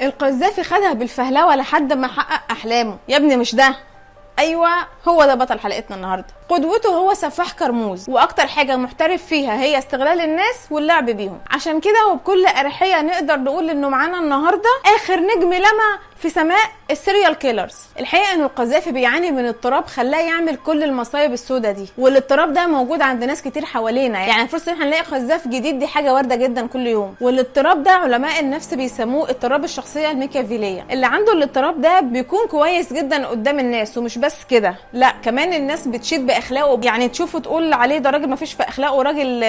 القذافي خدها بالفهلوه لحد ما حقق احلامه. يا ابني مش ده؟ ايوه هو ده بطل حلقتنا النهارده. قدوته هو سفاح كرموز، واكتر حاجه محترف فيها هي استغلال الناس واللعب بيهم. عشان كده وبكل اريحيه نقدر نقول انه معانا النهارده اخر نجم لمع في سماء السيريال كيلرز. الحقيقه انه القذافي بيعاني من اضطراب خلاه يعمل كل المصايب السوداء دي، والاضطراب ده موجود عند ناس كتير حوالينا. يعني فرصه ان احنا نلاقي قذاف جديد دي حاجه وارده جدا كل يوم. والاضطراب ده علماء النفس بيسموه اضطراب الشخصيه الميكافيليه. اللي عنده الاضطراب ده بيكون كويس جدا قدام الناس، ومش بس كده، لا كمان الناس بتشيد باخلاقه. يعني تشوفه تقول عليه ده راجل ما فيش في اخلاقه، راجل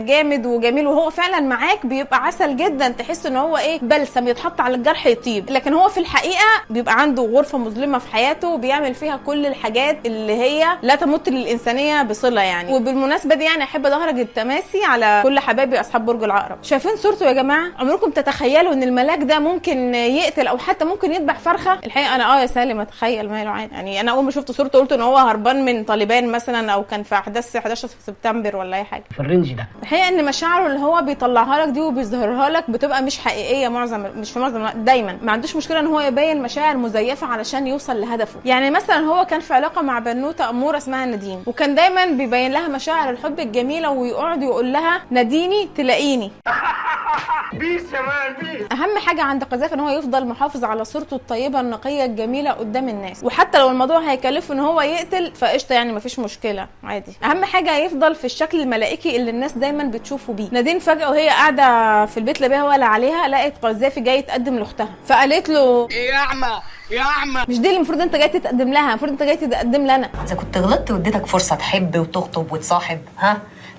جامد وجميل، وهو فعلا معاك بيبقى عسل جدا، تحس ان هو ايه، بلسم يتحط على الجرح يطيب. لكن هو في الحقيقه بيبقى عنده غرفه مظلمه في حياته، وبيعمل فيها كل الحاجات اللي هي لا تمت للانسانيه بصله يعني. وبالمناسبه دي يعني احب ادهرج التماسي على كل حبايبي اصحاب برج العقرب. شايفين صورته يا جماعه؟ عمركم تتخيلوا ان الملاك ده ممكن يقتل او حتى ممكن يذبح فرخه؟ الحقيقه انا يا سالم اتخيل ماله عادي. يعني انا اول ما شفت صورته قلت ان هو هربان من طالبان مثلا، او كان في احداث 11 سبتمبر ولا اي حاجه في الرينج ده. الحقيقه ان مشاعره اللي هو بيطلعها لك دي وبيظهرها لك بتبقى مش حقيقيه مش في معظم دايما. ما عندوش مشكله ان هو يبين مشاعر مزيفه علشان يوصل لهدفه. يعني مثلا هو كان في علاقه مع بنوته اموره اسمها نادين، وكان دايما بيبين لها مشاعر الحب الجميله، ويقعد يقول لها ناديني تلاقيني. اهم حاجه عند قذافي ان هو يفضل محافظ على صورته الطيبه النقيه الجميله قدام الناس، وحتى لو الموضوع هيكلفه ان هو يقتل فقشطه يعني مفيش مشكله عادي. اهم حاجه يفضل في الشكل الملائكي اللي الناس دايما بتشوفه بيه. نادين فجاه وهي قاعده في البيت لا بيها ولا عليها لقت قذافي جاي يتقدم لاختها، فقالت له يا اعمى مش دي اللي المفروض انت جاي تتقدم لها، المفروض انت جاي تتقدم لنا. اذا كنت غلطت واديتك فرصه تحب وتخطب وتصاحب،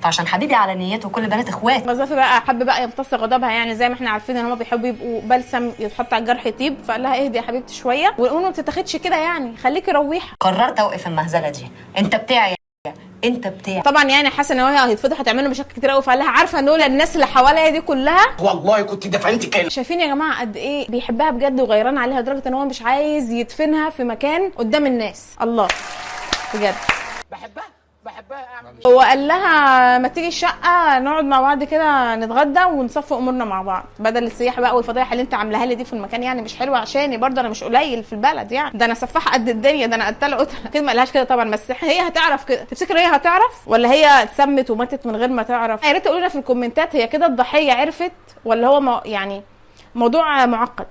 فعشان حبيبي على نيته وكل بنات اخوات. قذافي بقى حب بقى يمتص غضبها، يعني زي ما احنا عارفين ان هم بيحبوا يبقوا بلسم يتحط على الجرح يطيب، فقال لها اهدي يا حبيبتي شويه، والامور ما بتتاخدش كده يعني، خليكي رويحه. قررت اوقف المهزله دي، انت بتاعي انت بتاعي. طبعا يعني حاسه ان هو هيتفضح هتعمل له مشاكل كتير قوي، فقال لها عارفه ان دول الناس اللي حواليا دي كلها والله كنت دفنتي كده. شايفين يا جماعه قد ايه بيحبها بجد وغيران عليها لدرجه ان هو مش عايز يدفنها في مكان قدام الناس. الله بجد بحبها اعمل. هو قال لها ما تيجي الشقه نقعد مع بعض كده نتغدى ونصفي امورنا مع بعض، بدل السياحه بقى والفضايح اللي انت عاملاها لي دي في المكان، يعني مش حلوه عشاني برضه، انا مش قليل في البلد يعني، ده انا سفاحه قد الدنيا، ده انا قتله قتله كده. ما قالهاش كده طبعا، بس هي هتعرف كده. تفتكر هي هتعرف ولا هي اتسمت وماتت من غير ما تعرف؟ يا ريت تقولوا لنا في الكومنتات هي كده الضحيه عرفت ولا هو يعني موضوع معقد،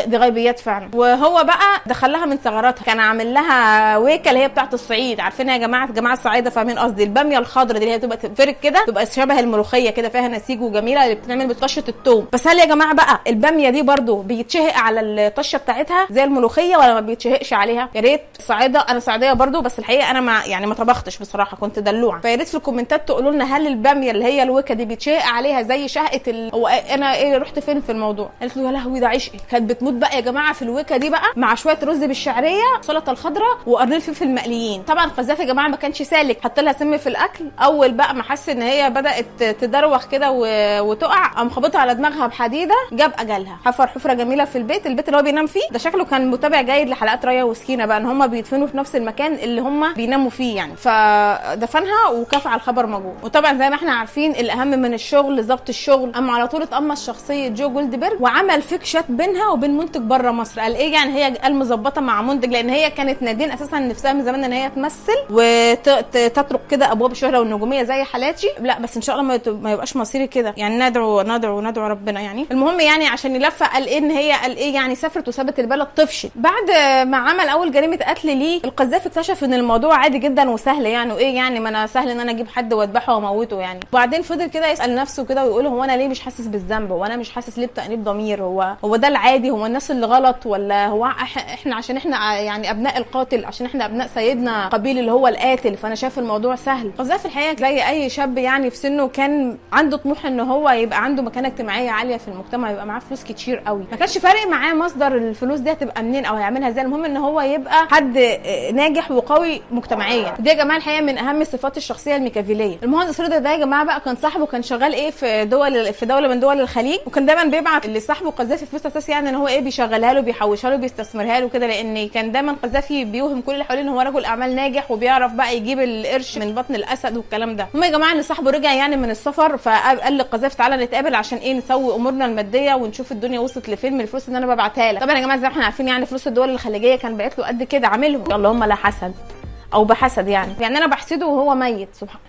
دي غيبيات فعلا. وهو بقى دخلها من ثغراتها، كان عامل لها ويكه اللي هي بتاعه الصعيد، عارفينها يا جماعه الصعايده فاهمين قصدي، الباميه الخضراء دي اللي هي بتبقى تفرك كده، تبقى شبه الملوخيه كده، فيها نسيج وجميله، اللي بتتعمل بطشه الثوم. بس هل يا جماعه بقى الباميه دي برده بيتشهق على الطشه بتاعتها زي الملوخيه ولا ما بيتشهقش عليها؟ يا ريت الصعايده، انا صعيديه برده بس الحقيقه انا ما طبختش بصراحه، كنت دلوعه، فيا ريت في الكومنتات تقولوا لنا هل الباميه اللي هي الويكه دي بيتشهق عليها زي شهقه هو انا ايه رحت فين في الموضوع؟ قالت له يا لهوي ده عشقي. كانت بتموت بقى يا جماعه في الويكه دي بقى مع شويه رز بالشعريه، سلطه الخضراء، وقرن فلفل مقليين. طبعا قذافي يا جماعه ما كانش سالك، حط لها سم في الاكل. اول بقى ما حس ان هي بدات تدروخ كده وتقع، قام خبطها على دماغها بحديده، جاب اجلها. حفر حفره جميله في البيت اللي هو بينام فيه ده. شكله كان متابع جيد لحلقات ريا وسكينه بقى، ان هم بيدفنوا في نفس المكان اللي هم بيناموا فيه يعني، فدفنها وكفى على الخبر موجود. وطبعا زي ما احنا عارفين الاهم من الشغل ضبط الشغل، اما على طول اتقمص شخصيه جو جولدبرج وعمل فيكشات بينها وبين منتج بره مصر. قال ايه يعني هي قال مظبطه مع منتج، لان هي كانت نادين اساسا نفسها من زمان ان هي تمثل وتطرق كده ابواب الشهره والنجوميه زي حالاتي. لا بس ان شاء الله ما يبقاش مصيري كده يعني، ندعو ربنا يعني. المهم يعني عشان يلفق قال ايه ان هي قال ايه يعني سافرت وسابت البلد طفشت. بعد ما عمل اول جريمه قتل ليه، القذافي اكتشف ان الموضوع عادي جدا وسهل يعني، وايه يعني ما انا سهل ان انا اجيب حد واذبحه واموته يعني. وبعدين فضل كده يسال نفسه كده ويقول هو انا ليه مش حاسس بالذنب، وانا مش حاسس ليه بتأنيب ضمير، هو ده العادي، هو الناس اللي غلط، ولا هو احنا عشان احنا يعني ابناء القاتل، عشان احنا ابناء سيدنا قابيل اللي هو القاتل، فانا شايف الموضوع سهل. قذافي الحقيقه زي اي شاب يعني في سنه كان عنده طموح ان هو يبقى عنده مكانه اجتماعيه عاليه في المجتمع، يبقى معاه فلوس كتير قوي. ما كانش فارق معاه مصدر الفلوس دي هتبقى منين او هيعملها ازاي، المهم ان هو يبقى حد ناجح وقوي مجتمعيا. دي يا جماعه الحقيقه من اهم صفات الشخصيه الميكافيليه. المهندس رضا ده يا جماعه بقى كان صاحبه كان شغال ايه في دوله من دول الخليج، وكان دايما بيبعت اللي صاحبه قذافي فلوس اساس يعني ان هو ايه بيشغلها له بيحوشها له بيستثمرها له كده، لان كان دايما قذافي بيوهم كل اللي حواليه ان هو رجل اعمال ناجح وبيعرف بقى يجيب القرش من بطن الاسد والكلام ده. المهم يا جماعه ان صاحبه رجع يعني من السفر، فقال لقذافي تعالى نتقابل عشان ايه نسوي امورنا الماديه ونشوف الدنيا وصلت لفين من الفلوس اللي انا ببعتها لك. طبعا يا جماعه زي ما احنا عارفين يعني فلوس الدول الخليجيه كان باعت له قد كده عاملهم، اللهم لا حسد او بحسد يعني انا بحسده وهو ميت سبحان.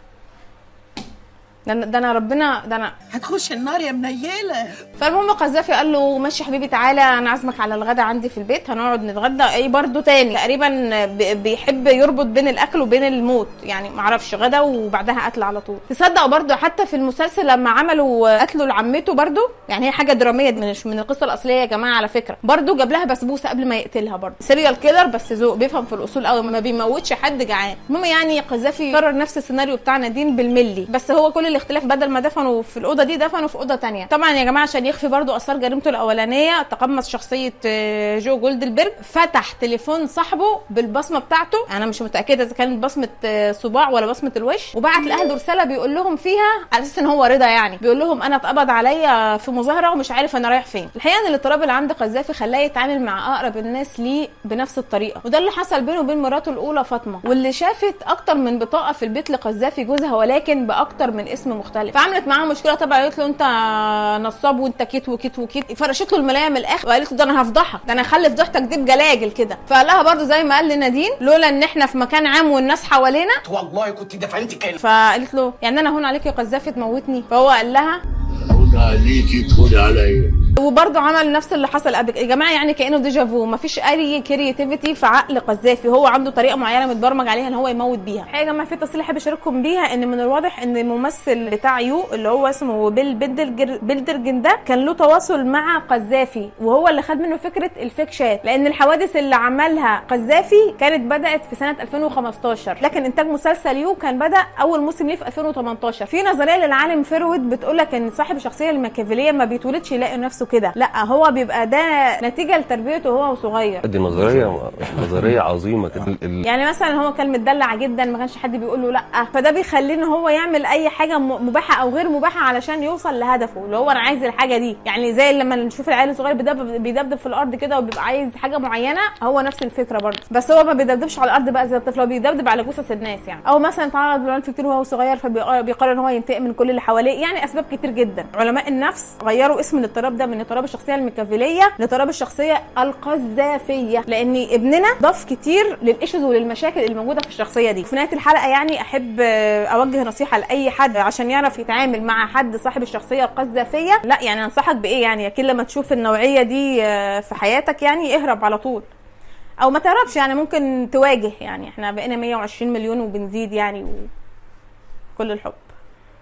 ده انا ربنا ده انا هتخش النار يا منيله. فالمهم قذافي قال له ماشي حبيبي تعالى انا عازمك على الغدا عندي في البيت، هنقعد نتغدى. ايه برضو تاني تقريبا بيحب يربط بين الاكل وبين الموت يعني، معرفش غدا وبعدها قتل على طول. تصدق برضو حتى في المسلسل لما عملوا قتلوا لعمته برضو يعني هي حاجه دراميه مش من القصه الاصليه يا جماعه على فكره، برضو جاب لها بسبوسه قبل ما يقتلها. برضو سيريال كيلر بس ذوق، بيفهم في الاصول قوي، ما بيموتش حد جعان. المهم يعني قذافي كرر نفس السيناريو بتاع نادين بالملي، بس هو كل الاختلاف بدل ما دفنوا في الاوضه دي دفنوا في اوضه ثانيه. طبعا يا جماعه عشان يخفي برضو اثار جريمته الاولانيه تقمص شخصيه جو جولدبرج، فتح تليفون صاحبه بالبصمه بتاعته، انا مش متاكده اذا كانت بصمه صباع ولا بصمه الوش، وبعت لاهله رساله بيقول لهم فيها على اساس ان هو رضا يعني، بيقول لهم انا اتقبض عليا في مظاهره ومش عارف انا رايح فين. الحقيقه ان الاضطراب اللي عند قذافي خلاه يتعامل مع اقرب الناس ليه بنفس الطريقه، وده اللي حصل بينه وبين مراته الاولى فاطمه، واللي شافت اكتر من بطاقه في البيت لقذافي جوزها ولكن باكتر من اسم مختلف، فعملت معاه مشكله. طبعا قالت له انت نصاب وانت كيت وكيت وكيت، فرشت له الملايه من الاخر وقالت له ده انا هفضحك، ده انا هخلي فضحتك دي بجلاجل كده. فقال لها برده زي ما قال لنادين لولا ان احنا في مكان عام والناس حوالينا والله كنت دفنت كلمه. فقالت له يعني انا هون عليك يا قذافي تموتني؟ فهو قال لها هون عليكي تهون عليا. وبرضه عمل نفس اللي حصل قبل يا جماعه يعني كانه ديجافو، مفيش اي كرياتيفيتي في عقل قذافي، هو عنده طريقه معينه متبرمج عليها ان هو يموت بيها. الحقيقه يا جماعه في تفصيله احب اشارككم بيها، ان من الواضح ان الممثل بتاع يو اللي هو اسمه بيلدرجن ده كان له تواصل مع قذافي، وهو اللي خد منه فكره الفيك شات، لان الحوادث اللي عملها قذافي كانت بدات في سنه 2015، لكن انتاج مسلسل يو كان بدا اول موسم ليه في 2018. في نظريه للعالم فيرويد بتقول لك ان صاحب الشخصيه الماكيافيليه ما بيتولدش يلاقي نفسه كده، لا هو بيبقى ده نتيجه لتربيته وهو صغير. دي نظريه عظيمه كده. يعني مثلا هو كان متدلع جدا ما كانش حد بيقول له لا، فده بيخليه ان هو يعمل اي حاجه مباحه او غير مباحه علشان يوصل لهدفه اللي هو انا عايز الحاجه دي. يعني زي لما نشوف العيال الصغير بيدبدب في الارض كده وبيبقى عايز حاجه معينه، هو نفس الفكره برضه، بس هو ما بيدبدبش على الارض بقى زي الطفل، هو بيدبدب على جثث الناس يعني. او مثلا تعرض للعنف كتير وهو صغير فبيقرر ان هو ينتقم من كل اللي حواليه، يعني اسباب كتير جدا. علماء النفس غيروا اسم الاضطراب ده من اضطراب الشخصيه الميكافيليه لاضطراب الشخصيه القذافيه، لان ابننا ضاف كتير للايشوز وللمشاكل اللي موجوده في الشخصيه دي. في نهايه الحلقه يعني احب اوجه نصيحه لاي حد عشان يعرف يتعامل مع حد صاحب الشخصيه القذافيه، لا يعني انصحك بايه يعني اكيد لما تشوف النوعيه دي في حياتك يعني اهرب على طول، او ما تهربش يعني ممكن تواجه، يعني احنا بقينا 120 مليون وبنزيد يعني، وكل الحب.